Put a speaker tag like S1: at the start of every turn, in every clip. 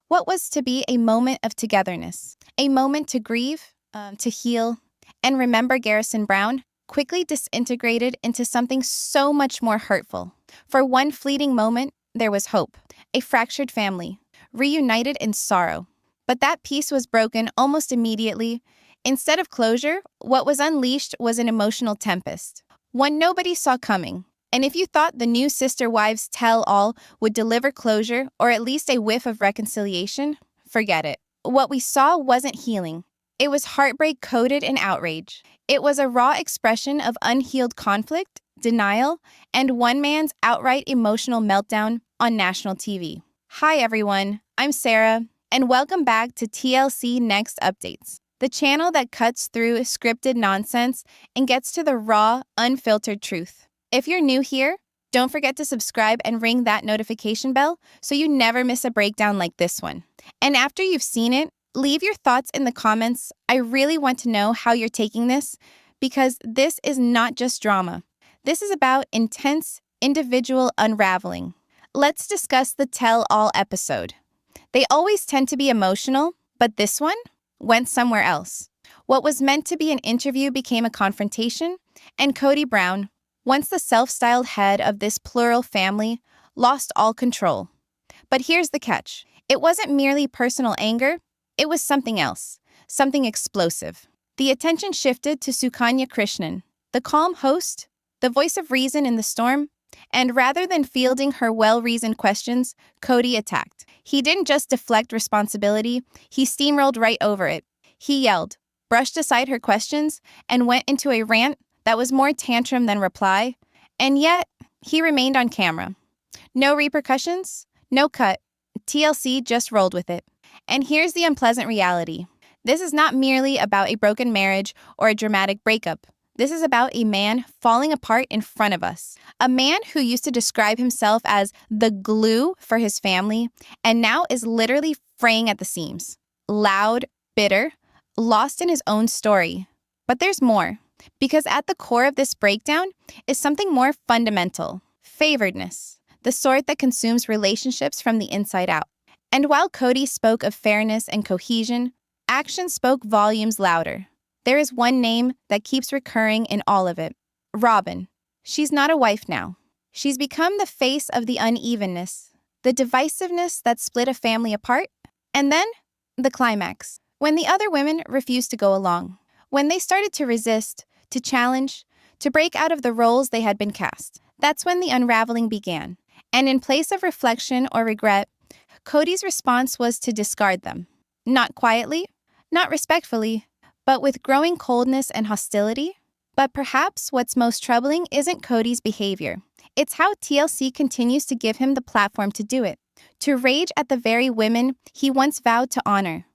S1: What was to be a moment of togetherness, a moment to grieve, to heal, and remember Garrison Brown, quickly disintegrated into something so much more hurtful. For one fleeting moment, there was hope, a fractured family, reunited in sorrow. But that peace was broken almost immediately. Instead of closure, what was unleashed was an emotional tempest, one nobody saw coming. And if you thought the new Sister Wives tell-all would deliver closure or at least a whiff of reconciliation, forget it. What we saw wasn't healing. It was heartbreak coated in outrage. It was a raw expression of unhealed conflict, denial, and one man's outright emotional meltdown on national TV. Hi everyone, I'm Sarah, and welcome back to TLC Next Updates, the channel that cuts through scripted nonsense and gets to the raw, unfiltered truth. If you're new here, don't forget to subscribe and ring that notification bell so you never miss a breakdown like this one. And after you've seen it, leave your thoughts in the comments. I really want to know how you're taking this, because this is not just drama. This is about intense, individual unraveling. Let's discuss the tell-all episode. They always tend to be emotional, but this one went somewhere else. What was meant to be an interview became a confrontation, and Cody Brown, once the self-styled head of this plural family, lost all control. But here's the catch. It wasn't merely personal anger, it was something else, something explosive. The attention shifted to Sukanya Krishnan, the calm host, the voice of reason in the storm, and rather than fielding her well-reasoned questions, Cody attacked. He didn't just deflect responsibility, he steamrolled right over it. He yelled, brushed aside her questions, and went into a rant that was more tantrum than reply, and yet he remained on camera. No repercussions, no cut. TLC just rolled with it. And here's the unpleasant reality. This is not merely about a broken marriage or a dramatic breakup. This is about a man falling apart in front of us. A man who used to describe himself as the glue for his family and now is literally fraying at the seams. Loud, bitter, lost in his own story. But there's more. Because at the core of this breakdown is something more fundamental. Favoredness. The sort that consumes relationships from the inside out. And while Cody spoke of fairness and cohesion, action spoke volumes louder. There is one name that keeps recurring in all of it. Robyn. She's not a wife now. She's become the face of the unevenness, the divisiveness that split a family apart, and then the climax, when the other women refused to go along, when they started to resist, to challenge, to break out of the roles they had been cast. That's when the unraveling began. And in place of reflection or regret, Cody's response was to discard them. Not quietly, not respectfully, but with growing coldness and hostility. But perhaps what's most troubling isn't Cody's behavior. It's how TLC continues to give him the platform to do it, to rage at the very women he once vowed to honor,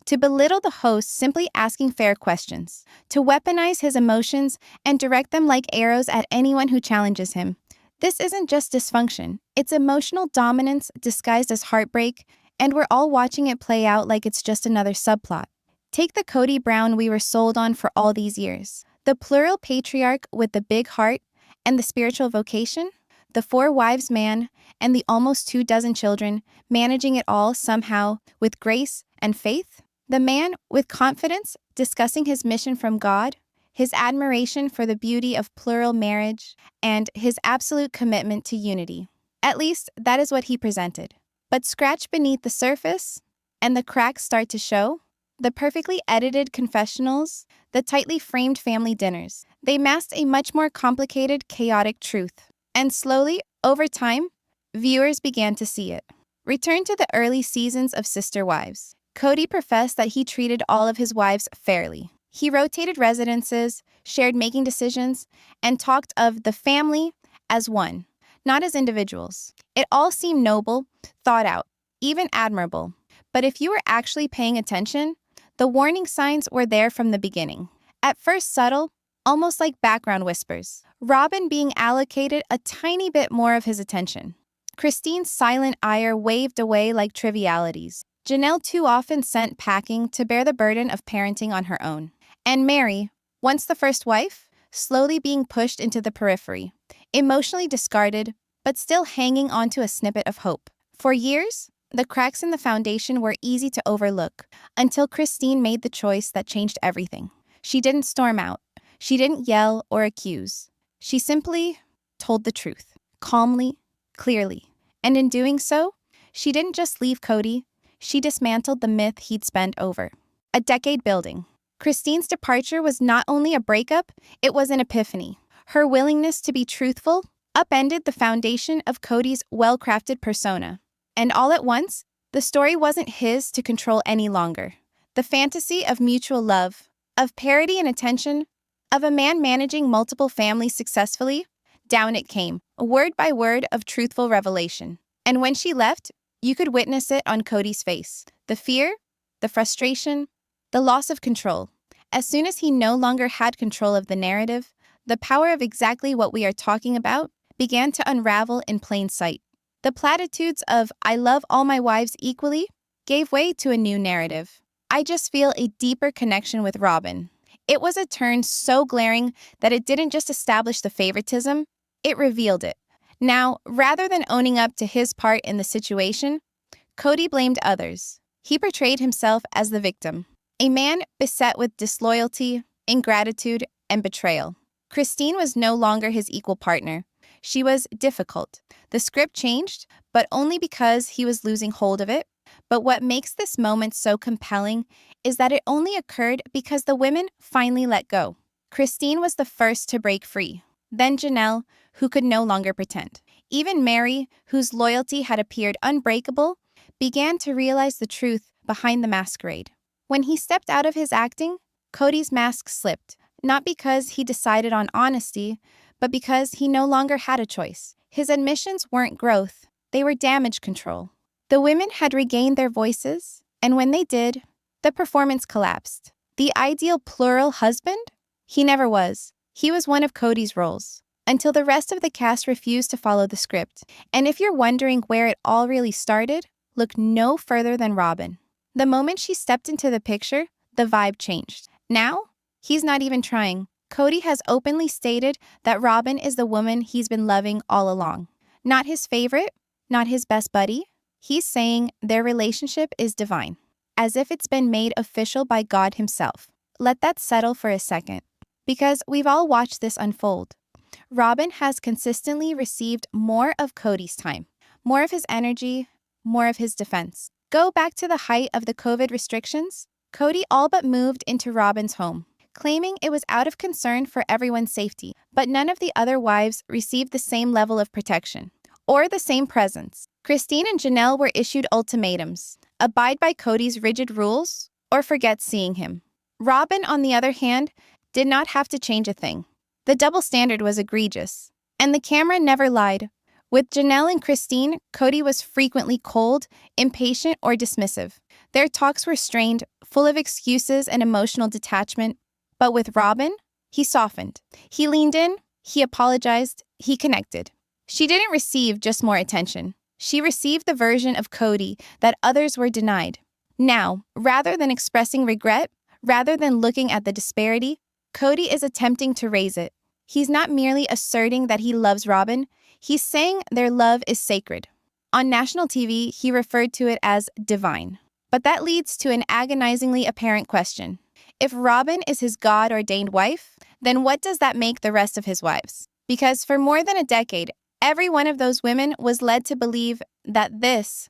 S1: to belittle the host simply asking fair questions, to weaponize his emotions and direct them like arrows at anyone who challenges him. This isn't just dysfunction, it's emotional dominance disguised as heartbreak, and we're all watching it play out like it's just another subplot. Take the Cody Brown we were sold on for all these years. The plural patriarch with the big heart and the spiritual vocation, the 4 wives man, and the almost 24 children, managing it all somehow with grace and faith. The man with confidence discussing his mission from God, his admiration for the beauty of plural marriage, and his absolute commitment to unity. At least, that is what he presented. But scratch beneath the surface, and the cracks start to show. The perfectly edited confessionals, the tightly framed family dinners, they masked a much more complicated, chaotic truth. And slowly, over time, viewers began to see it. Return to the early seasons of Sister Wives. Cody professed that he treated all of his wives fairly. He rotated residences, shared making decisions, and talked of the family as one, not as individuals. It all seemed noble, thought out, even admirable. But if you were actually paying attention, the warning signs were there from the beginning. At first subtle, almost like background whispers. Robyn being allocated a tiny bit more of his attention. Christine's silent ire waved away like trivialities. Janelle too often sent packing to bear the burden of parenting on her own. And Meri, once the first wife, slowly being pushed into the periphery, emotionally discarded, but still hanging onto a snippet of hope. For years, The cracks in the foundation were easy to overlook until Christine made the choice that changed everything. She didn't storm out. She didn't yell or accuse. She simply told the truth, calmly, clearly. And in doing so, she didn't just leave Cody, she dismantled the myth he'd spent over a decade building. Christine's departure was not only a breakup, it was an epiphany. Her willingness to be truthful upended the foundation of Cody's well-crafted persona. And all at once, the story wasn't his to control any longer. The fantasy of mutual love, of parity and attention, of a man managing multiple families successfully, down it came, word by word of truthful revelation. And when she left, you could witness it on Cody's face. The fear, the frustration, the loss of control. As soon as he no longer had control of the narrative, the power of exactly what we are talking about began to unravel in plain sight. The platitudes of "I love all my wives equally" gave way to a new narrative. "I just feel a deeper connection with Robyn." It was a turn so glaring that it didn't just establish the favoritism, it revealed it. Now, rather than owning up to his part in the situation, Cody blamed others. He portrayed himself as the victim, a man beset with disloyalty, ingratitude, and betrayal. Christine was no longer his equal partner. She was difficult. The script changed, but only because he was losing hold of it. But what makes this moment so compelling is that it only occurred because the women finally let go. Christine was the first to break free. Then Janelle, who could no longer pretend. Even Meri, whose loyalty had appeared unbreakable, began to realize the truth behind the masquerade. When he stepped out of his acting, Cody's mask slipped, not because he decided on honesty, but because he no longer had a choice. His admissions weren't growth, they were damage control. The women had regained their voices, and when they did, the performance collapsed. The ideal plural husband? He never was. He was one of Cody's roles, until the rest of the cast refused to follow the script. And if you're wondering where it all really started, look no further than Robyn. The moment she stepped into the picture, the vibe changed. Now, he's not even trying. Cody has openly stated that Robyn is the woman he's been loving all along. Not his favorite, not his best buddy. He's saying their relationship is divine, as if it's been made official by God himself. Let that settle for a second, because we've all watched this unfold. Robyn has consistently received more of Cody's time, more of his energy, more of his defense. Go back to the height of the COVID restrictions. Cody all but moved into Robyn's home, claiming it was out of concern for everyone's safety. But none of the other wives received the same level of protection or the same presence. Christine and Janelle were issued ultimatums: abide by Cody's rigid rules or forget seeing him. Robyn, on the other hand, did not have to change a thing. The double standard was egregious, and the camera never lied. With Janelle and Christine, Cody was frequently cold, impatient, or dismissive. Their talks were strained, full of excuses and emotional detachment. But with Robyn, he softened. He leaned in, he apologized, he connected. She didn't receive just more attention. She received the version of Cody that others were denied. Now, rather than expressing regret, rather than looking at the disparity, Cody is attempting to raise it. He's not merely asserting that he loves Robyn, he's saying their love is sacred. On national TV, he referred to it as divine. But that leads to an agonizingly apparent question. If Robyn is his God-ordained wife, then what does that make the rest of his wives? Because for more than a decade, every one of those women was led to believe that this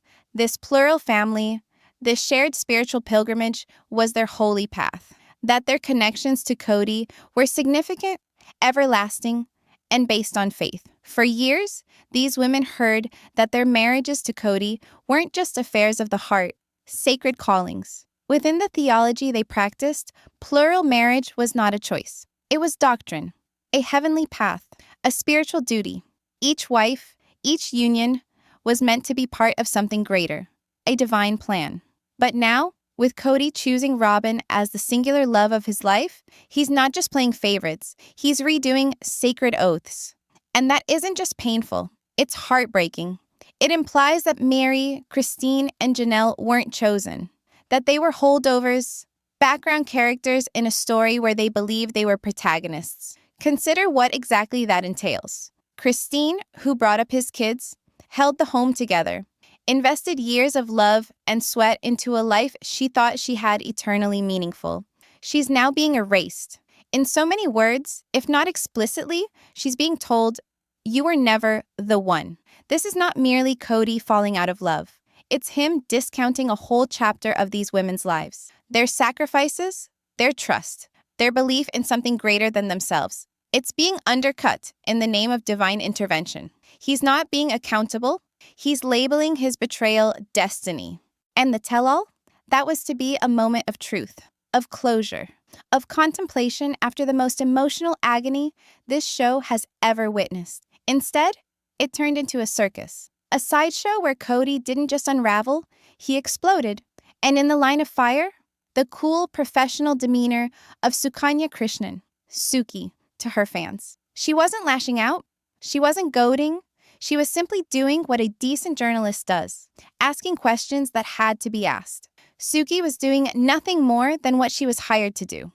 S1: plural family, this shared spiritual pilgrimage was their holy path, that their connections to Cody were significant, everlasting, and based on faith. For years, these women heard that their marriages to Cody weren't just affairs of the heart, sacred callings. Within the theology they practiced, plural marriage was not a choice. It was doctrine, a heavenly path, a spiritual duty. Each wife, each union, was meant to be part of something greater, a divine plan. But now, with Cody choosing Robyn as the singular love of his life, he's not just playing favorites, he's redoing sacred oaths. And that isn't just painful, it's heartbreaking. It implies that Meri, Christine, and Janelle weren't chosen, that they were holdovers, background characters in a story where they believed they were protagonists. Consider what exactly that entails. Christine, who brought up his kids, held the home together, invested years of love and sweat into a life she thought she had eternally meaningful. She's now being erased. In so many words, if not explicitly, she's being told, "You were never the one." This is not merely Cody falling out of love. It's him discounting a whole chapter of these women's lives. Their sacrifices, their trust, their belief in something greater than themselves. It's being undercut in the name of divine intervention. He's not being accountable. He's labeling his betrayal destiny. And the tell-all? That was to be a moment of truth, of closure, of contemplation after the most emotional agony this show has ever witnessed. Instead, it turned into a circus, a sideshow where Cody didn't just unravel, he exploded. And in the line of fire, the cool, professional demeanor of Sukanya Krishnan, Suki, to her fans. She wasn't lashing out. She wasn't goading. She was simply doing what a decent journalist does, asking questions that had to be asked. Suki was doing nothing more than what she was hired to do.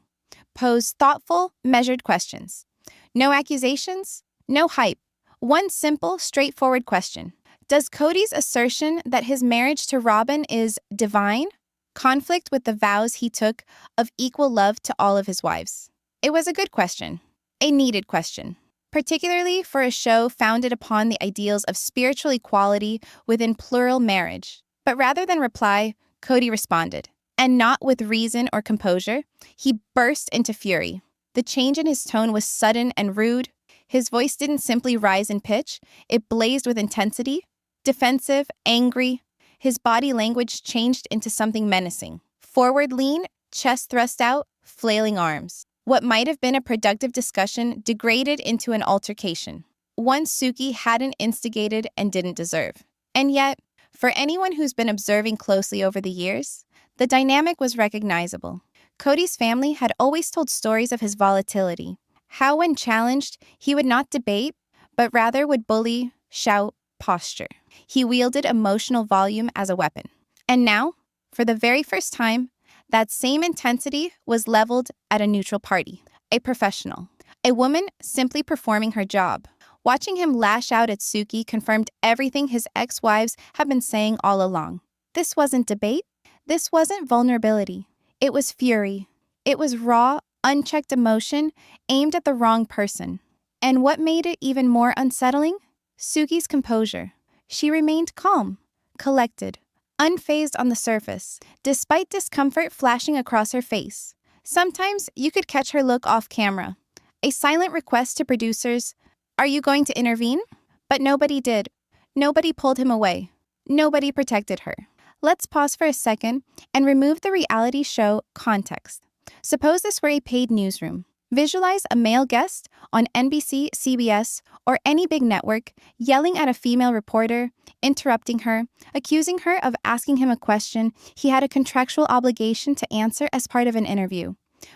S1: Pose thoughtful, measured questions. No accusations, no hype. One simple, straightforward question. Does Cody's assertion that his marriage to Robyn is divine conflict with the vows he took of equal love to all of his wives? It was a good question, a needed question, particularly for a show founded upon the ideals of spiritual equality within plural marriage. But rather than reply, Cody responded, and not with reason or composure. He burst into fury. The change in his tone was sudden and rude. His voice didn't simply rise in pitch, it blazed with intensity, defensive, angry. His body language changed into something menacing. Forward lean, chest thrust out, flailing arms. What might have been a productive discussion degraded into an altercation, one Suki hadn't instigated and didn't deserve. And yet, for anyone who's been observing closely over the years, the dynamic was recognizable. Cody's family had always told stories of his volatility, how when challenged, he would not debate, but rather would bully, shout, posture. He wielded emotional volume as a weapon. And now, for the very first time, that same intensity was leveled at a neutral party, a professional, a woman simply performing her job. Watching him lash out at Suki confirmed everything his ex-wives have been saying all along. This wasn't debate. This wasn't vulnerability. It was fury. It was raw, unchecked emotion aimed at the wrong person. And what made it even more unsettling? Suki's composure. She remained calm, collected, unfazed on the surface, despite discomfort flashing across her face. Sometimes you could catch her look off camera. A silent request to producers, "Are you going to intervene?" But nobody did. Nobody pulled him away. Nobody protected her. Let's pause for a second and remove the reality show context. Suppose this were a paid newsroom. Visualize a male guest on NBC, CBS, or any big network yelling at a female reporter, interrupting her, accusing her of asking him a question he had a contractual obligation to answer as part of an interview.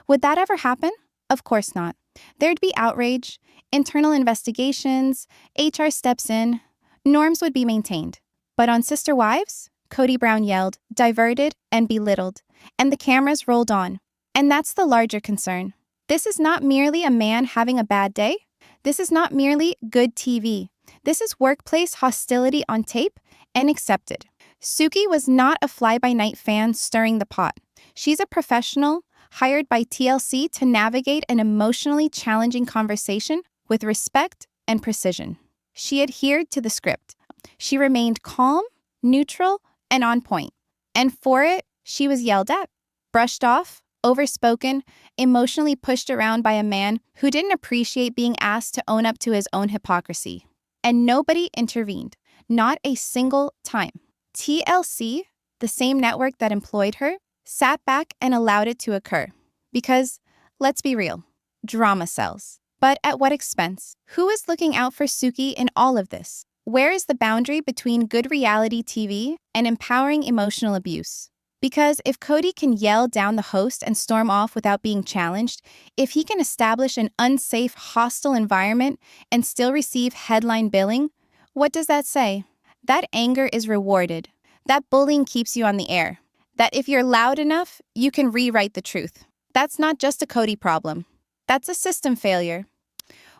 S1: Would that ever happen? Of course not. There'd be outrage, internal investigations, HR steps in, norms would be maintained. But on Sister Wives, Cody Brown yelled, diverted, and belittled, and the cameras rolled on. And that's the larger concern. This is not merely a man having a bad day. This is not merely good TV. This is workplace hostility on tape and accepted. Suki was not a fly-by-night fan stirring the pot. She's a professional hired by TLC to navigate an emotionally challenging conversation with respect and precision. She adhered to the script. She remained calm, neutral, and on point. And for it, she was yelled at, brushed off, overspoken, emotionally pushed around by a man who didn't appreciate being asked to own up to his own hypocrisy. And nobody intervened, not a single time. TLC, the same network that employed her, sat back and allowed it to occur. Because, let's be real, drama sells. But at what expense? Who is looking out for Suki in all of this? Where is the boundary between good reality TV and empowering emotional abuse? Because if Cody can yell down the host and storm off without being challenged, if he can establish an unsafe, hostile environment and still receive headline billing, what does that say? That anger is rewarded. That bullying keeps you on the air. That if you're loud enough, you can rewrite the truth. That's not just a Cody problem. That's a system failure.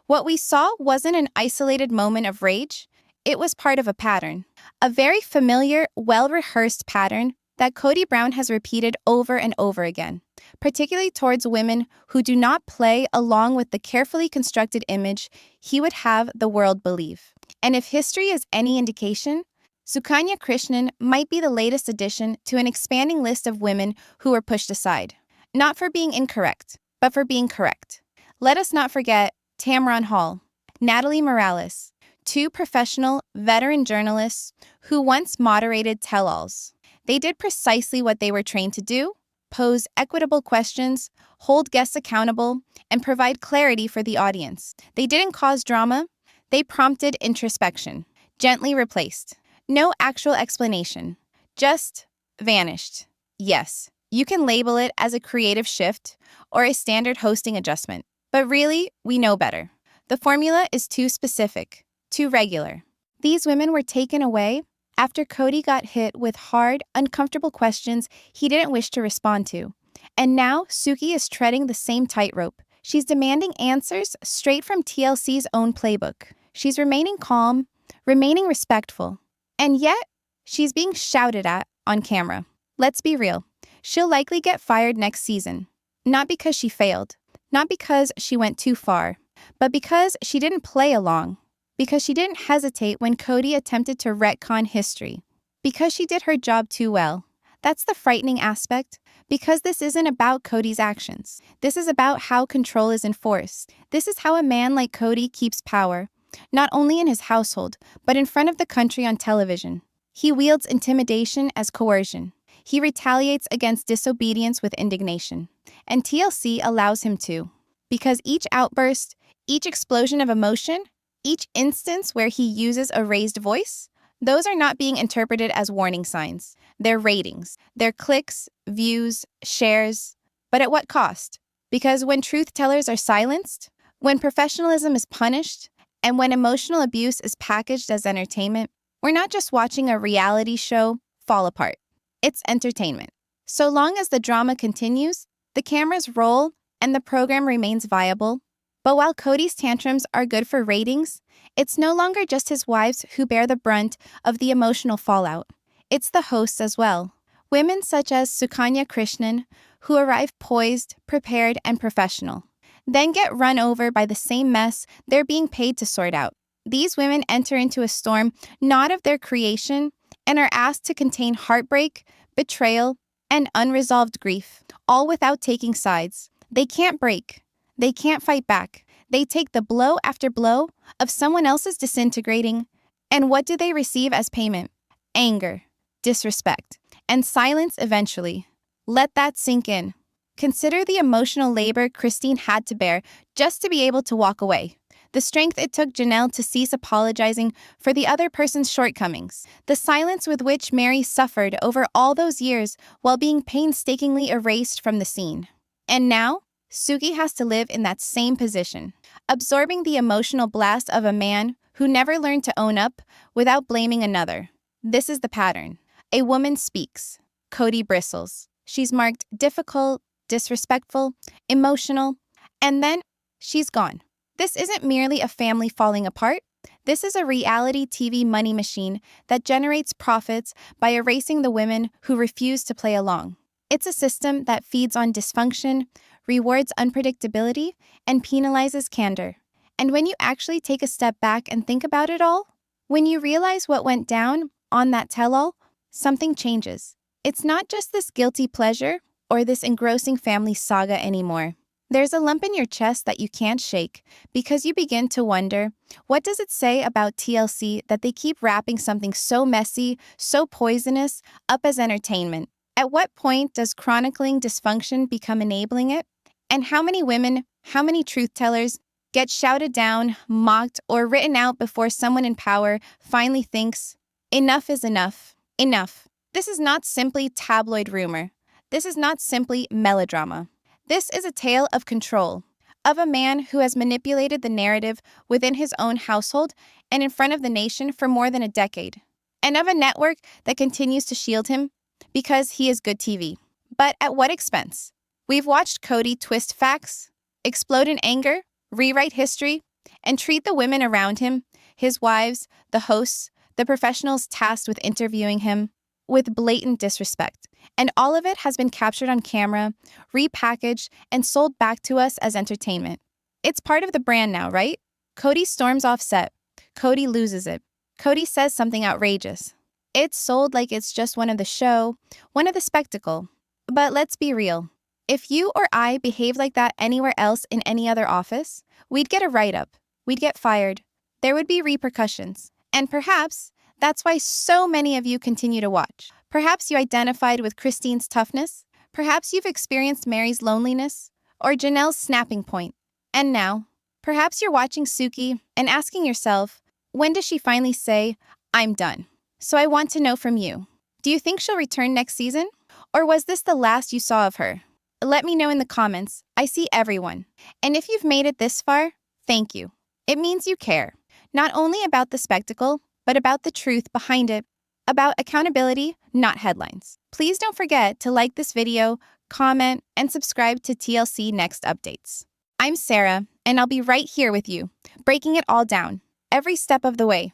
S1: What we saw wasn't an isolated moment of rage. It was part of a pattern. A very familiar, well-rehearsed pattern that Cody Brown has repeated over and over again, particularly towards women who do not play along with the carefully constructed image he would have the world believe. And if history is any indication, Sukanya Krishnan might be the latest addition to an expanding list of women who were pushed aside, not for being incorrect, but for being correct. Let us not forget Tamron Hall, Natalie Morales, two professional, veteran journalists who once moderated tell-alls. They did precisely what they were trained to do: pose equitable questions, hold guests accountable, and provide clarity for the audience. They didn't cause drama, they prompted introspection. Gently replaced. No actual explanation. Just vanished. Yes, you can label it as a creative shift or a standard hosting adjustment. But really, we know better. The formula is too specific, too regular. These women were taken away after Cody got hit with hard, uncomfortable questions he didn't wish to respond to. And now Suki is treading the same tightrope. She's demanding answers straight from TLC's own playbook. She's remaining calm, remaining respectful. And yet, she's being shouted at on camera. Let's be real. She'll likely get fired next season. Not because she failed, not because she went too far, but because she didn't play along. Because she didn't hesitate when Cody attempted to retcon history. Because she did her job too well. That's the frightening aspect, because this isn't about Cody's actions. This is about how control is enforced. This is how a man like Cody keeps power, not only in his household, but in front of the country on television. He wields intimidation as coercion. He retaliates against disobedience with indignation. And TLC allows him to. Because each outburst, each explosion of emotion, each instance where he uses a raised voice, those are not being interpreted as warning signs. They're ratings. They're clicks, views, shares. But at what cost? Because when truth tellers are silenced, when professionalism is punished, and when emotional abuse is packaged as entertainment, we're not just watching a reality show fall apart. It's entertainment. So long as the drama continues, the cameras roll, and the program remains viable. But while Cody's tantrums are good for ratings, it's no longer just his wives who bear the brunt of the emotional fallout. It's the hosts as well. Women such as Sukanya Krishnan, who arrive poised, prepared, and professional, then get run over by the same mess they're being paid to sort out. These women enter into a storm not of their creation and are asked to contain heartbreak, betrayal, and unresolved grief, all without taking sides. They can't break. They can't fight back. They take the blow after blow of someone else's disintegrating. And what do they receive as payment? Anger, disrespect, and silence eventually. Let that sink in. Consider the emotional labor Christine had to bear just to be able to walk away. The strength it took Janelle to cease apologizing for the other person's shortcomings. The silence with which Meri suffered over all those years while being painstakingly erased from the scene. And now, Suki has to live in that same position, absorbing the emotional blast of a man who never learned to own up without blaming another. This is the pattern. A woman speaks. Cody bristles. She's marked difficult, disrespectful, emotional, and then she's gone. This isn't merely a family falling apart. This is a reality TV money machine that generates profits by erasing the women who refuse to play along. It's a system that feeds on dysfunction, rewards unpredictability, and penalizes candor. And when you actually take a step back and think about it all, when you realize what went down on that tell-all, something changes. It's not just this guilty pleasure or this engrossing family saga anymore. There's a lump in your chest that you can't shake because you begin to wonder, what does it say about TLC that they keep wrapping something so messy, so poisonous, up as entertainment? At what point does chronicling dysfunction become enabling it? And how many women, how many truth tellers get shouted down, mocked, or written out before someone in power finally thinks, enough is enough, enough. This is not simply tabloid rumor. This is not simply melodrama. This is a tale of control, of a man who has manipulated the narrative within his own household and in front of the nation for more than a decade, and of a network that continues to shield him because he is good TV. But at what expense? We've watched Cody twist facts, explode in anger, rewrite history, and treat the women around him, his wives, the hosts, the professionals tasked with interviewing him, with blatant disrespect. And all of it has been captured on camera, repackaged, and sold back to us as entertainment. It's part of the brand now, right? Cody storms off set. Cody loses it. Cody says something outrageous. It's sold like it's just one of the show, one of the spectacle. But let's be real. If you or I behaved like that anywhere else in any other office, we'd get a write-up. We'd get fired. There would be repercussions. And perhaps that's why so many of you continue to watch. Perhaps you identified with Christine's toughness. Perhaps you've experienced Meri's loneliness or Janelle's snapping point. And now, perhaps you're watching Suki and asking yourself, when does she finally say, I'm done? So I want to know from you. Do you think she'll return next season? Or was this the last you saw of her? Let me know in the comments. I see everyone. And if you've made it this far, thank you. It means you care. Not only about the spectacle, but about the truth behind it. About accountability, not headlines. Please don't forget to like this video, comment, and subscribe to TLC Next Updates. I'm Sarah, and I'll be right here with you, breaking it all down, every step of the way.